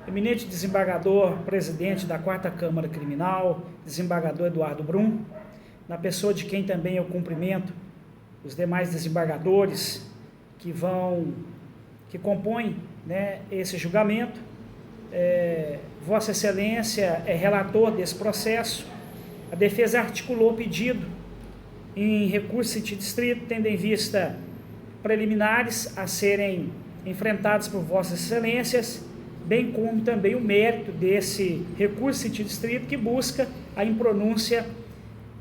eminente desembargador, presidente da 4ª Câmara Criminal, desembargador Eduardo Brum, na pessoa de quem também eu cumprimento os demais desembargadores que compõem, né, esse julgamento. Vossa Excelência é relator desse processo. A defesa articulou pedido em recurso sentido estrito, tendo em vista preliminares a serem enfrentados por Vossas Excelências, bem como também o mérito desse recurso sentido estrito que busca a impronúncia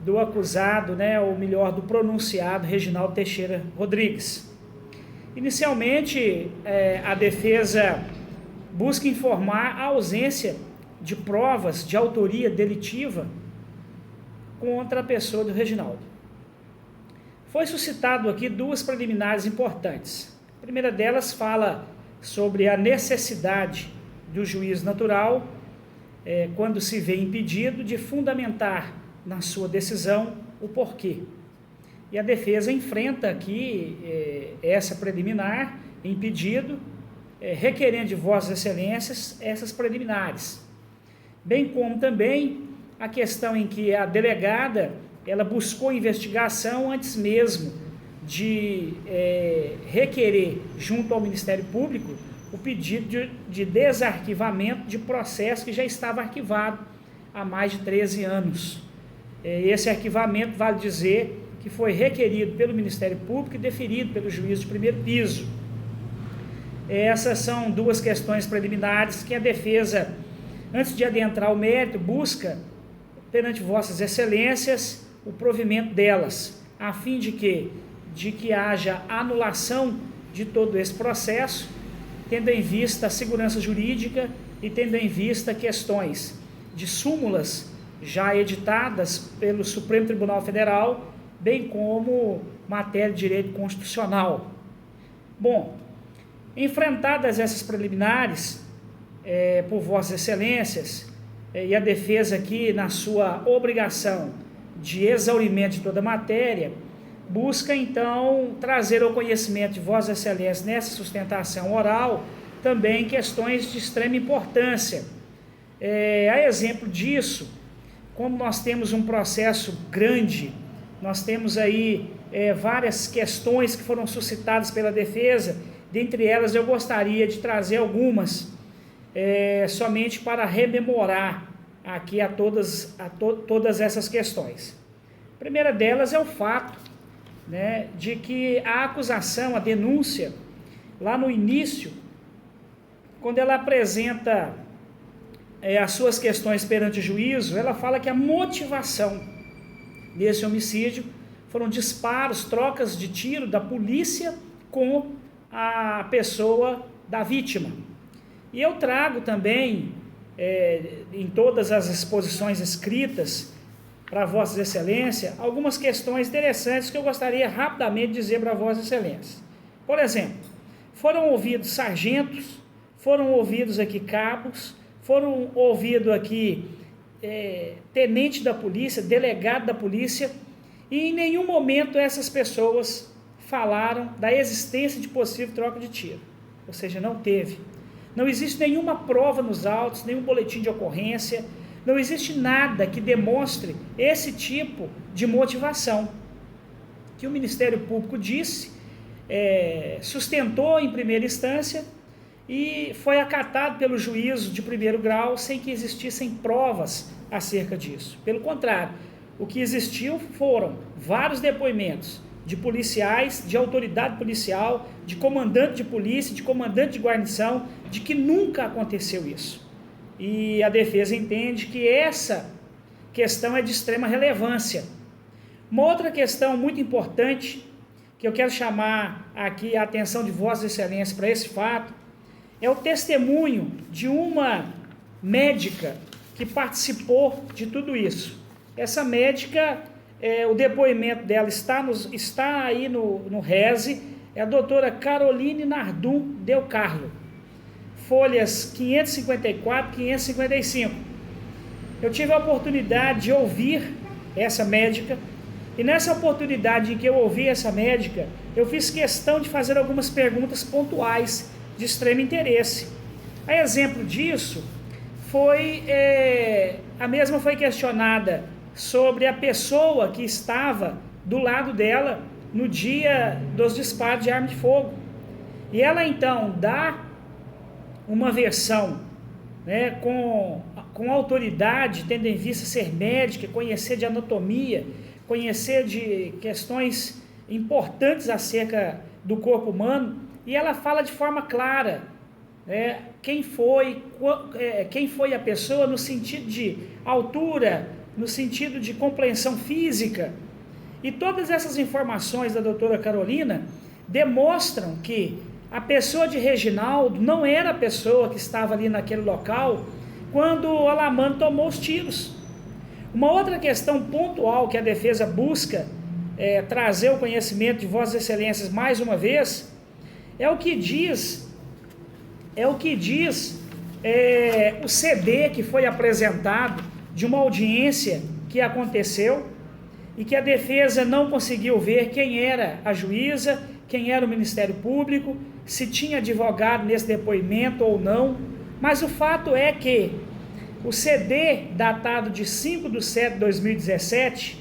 do acusado, né, ou melhor, do pronunciado Reginaldo Teixeira Rodrigues. Inicialmente, a defesa busca informar a ausência de provas de autoria delitiva contra a pessoa do Reginaldo. Foi suscitado aqui duas preliminares importantes. A primeira delas fala sobre a necessidade do juiz natural, quando se vê impedido, de fundamentar na sua decisão o porquê. E a defesa enfrenta aqui essa preliminar em pedido, requerendo de Vossas Excelências essas preliminares, bem como também a questão em que a delegada ela buscou investigação antes mesmo de requerer junto ao Ministério Público o pedido de desarquivamento de processo que já estava arquivado há mais de 13 anos. Esse arquivamento, vale dizer, que foi requerido pelo Ministério Público e deferido pelo juiz de primeiro piso. Essas são duas questões preliminares que a defesa, antes de adentrar o mérito, busca perante Vossas Excelências o provimento delas, a fim de que haja anulação de todo esse processo, tendo em vista a segurança jurídica e tendo em vista questões de súmulas já editadas pelo Supremo Tribunal Federal, bem como matéria de direito constitucional. Bom, enfrentadas essas preliminares por Vossas Excelências, e a defesa aqui na sua obrigação de exaurimento de toda a matéria, busca então trazer ao conhecimento de Vossas Excelências nessa sustentação oral também questões de extrema importância. A exemplo disso, como nós temos um processo grande, nós temos aí várias questões que foram suscitadas pela defesa, dentre elas eu gostaria de trazer algumas, somente para rememorar aqui todas essas questões. A primeira delas é o fato, né, de que a acusação, a denúncia, lá no início, quando ela apresenta as suas questões perante o juízo, ela fala que a motivação desse homicídio foram disparos, trocas de tiro da polícia com a pessoa da vítima. E eu trago também, em todas as exposições escritas para Vossas Excelências, algumas questões interessantes que eu gostaria rapidamente de dizer para Vossas Excelências. Por exemplo, foram ouvidos sargentos, foram ouvidos aqui cabos, foram ouvidos aqui tenente da polícia, delegado da polícia, e em nenhum momento essas pessoas falaram da existência de possível troca de tiro. Ou seja, não teve. Não existe nenhuma prova nos autos, nenhum boletim de ocorrência, não existe nada que demonstre esse tipo de motivação. Que o Ministério Público disse, sustentou em primeira instância e foi acatado pelo juízo de primeiro grau sem que existissem provas acerca disso. Pelo contrário, o que existiu foram vários depoimentos de policiais, de autoridade policial, de comandante de polícia, de comandante de guarnição, de que nunca aconteceu isso. E a defesa entende que essa questão é de extrema relevância. Uma outra questão muito importante, que eu quero chamar aqui a atenção de Vossas Excelências para esse fato, é o testemunho de uma médica que participou de tudo isso. Essa médica, o depoimento dela está aí no RESE, é a doutora Caroline Nardum Del Carlo, folhas 554 e 555. Eu tive a oportunidade de ouvir essa médica, e nessa oportunidade em que eu ouvi essa médica, eu fiz questão de fazer algumas perguntas pontuais de extremo interesse. A exemplo disso, a mesma foi questionada sobre a pessoa que estava do lado dela no dia dos disparos de arma de fogo. E ela então dá uma versão, né, com autoridade, tendo em vista ser médica, conhecer de anatomia, conhecer de questões importantes acerca do corpo humano, e ela fala de forma clara, né, quem foi a pessoa no sentido de altura, no sentido de compreensão física. E todas essas informações da doutora Carolina demonstram que a pessoa de Reginaldo não era a pessoa que estava ali naquele local quando o Alamando tomou os tiros. Uma outra questão pontual que a defesa busca trazer o conhecimento de Vossas Excelências mais uma vez é o que diz o CD que foi apresentado de uma audiência que aconteceu e que a defesa não conseguiu ver quem era a juíza, quem era o Ministério Público, se tinha advogado nesse depoimento ou não, mas o fato é que o CD, datado de 5/7/2017,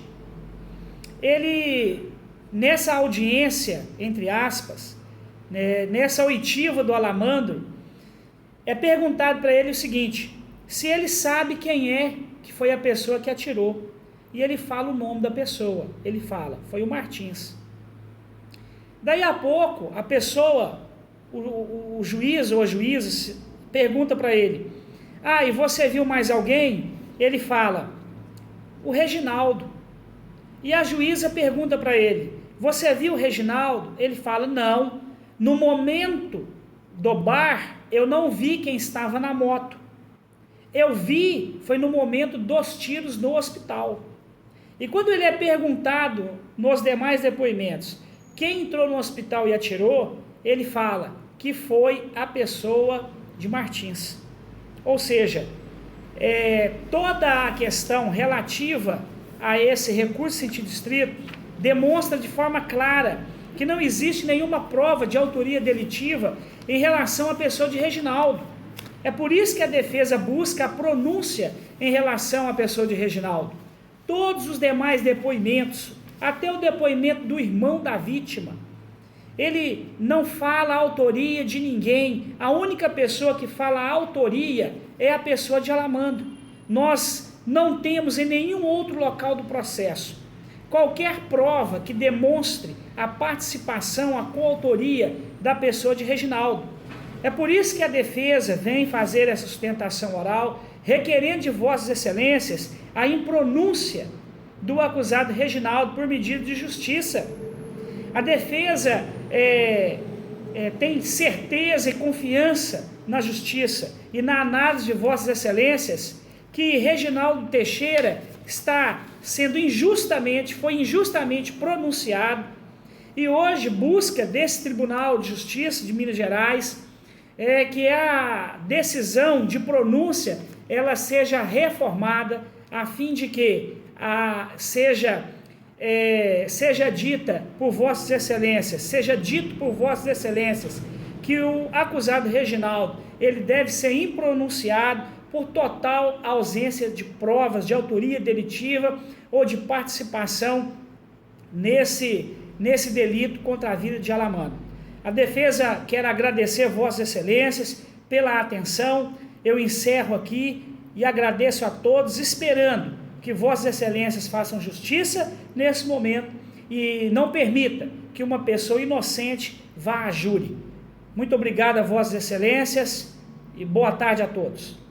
ele, nessa audiência, entre aspas, nessa oitiva do Alamandro, é perguntado para ele o seguinte, se ele sabe quem que foi a pessoa que atirou, e ele fala o nome da pessoa, ele fala, foi o Martins. Daí a pouco, a pessoa, o juiz ou a juíza pergunta para ele, e você viu mais alguém? Ele fala, o Reginaldo. E a juíza pergunta para ele, você viu o Reginaldo? Ele fala, não, no momento do bar, eu não vi quem estava na moto. Eu vi, foi no momento dos tiros no hospital. E quando ele é perguntado nos demais depoimentos, quem entrou no hospital e atirou, ele fala que foi a pessoa de Martins. Ou seja, toda a questão relativa a esse recurso em sentido estrito demonstra de forma clara que não existe nenhuma prova de autoria delitiva em relação à pessoa de Reginaldo. É por isso que a defesa busca a pronúncia em relação à pessoa de Reginaldo. Todos os demais depoimentos, até o depoimento do irmão da vítima, ele não fala a autoria de ninguém. A única pessoa que fala a autoria é a pessoa de Alamando. Nós não temos em nenhum outro local do processo qualquer prova que demonstre a participação, a coautoria da pessoa de Reginaldo. É por isso que a defesa vem fazer essa sustentação oral, requerendo de Vossas Excelências a impronúncia do acusado Reginaldo por medida de justiça. A defesa tem certeza e confiança na justiça e na análise de Vossas Excelências que Reginaldo Teixeira foi injustamente pronunciado e hoje busca desse Tribunal de Justiça de Minas Gerais que a decisão de pronúncia ela seja reformada a fim de que seja dita por Vossas Excelências, seja dito por Vossas Excelências que o acusado Reginaldo ele deve ser impronunciado por total ausência de provas de autoria delitiva ou de participação nesse delito contra a vida de Alamando. A defesa quer agradecer Vossas Excelências pela atenção. Eu encerro aqui e agradeço a todos, esperando que Vossas Excelências façam justiça nesse momento e não permita que uma pessoa inocente vá a júri. Muito obrigado a Vossas Excelências e boa tarde a todos.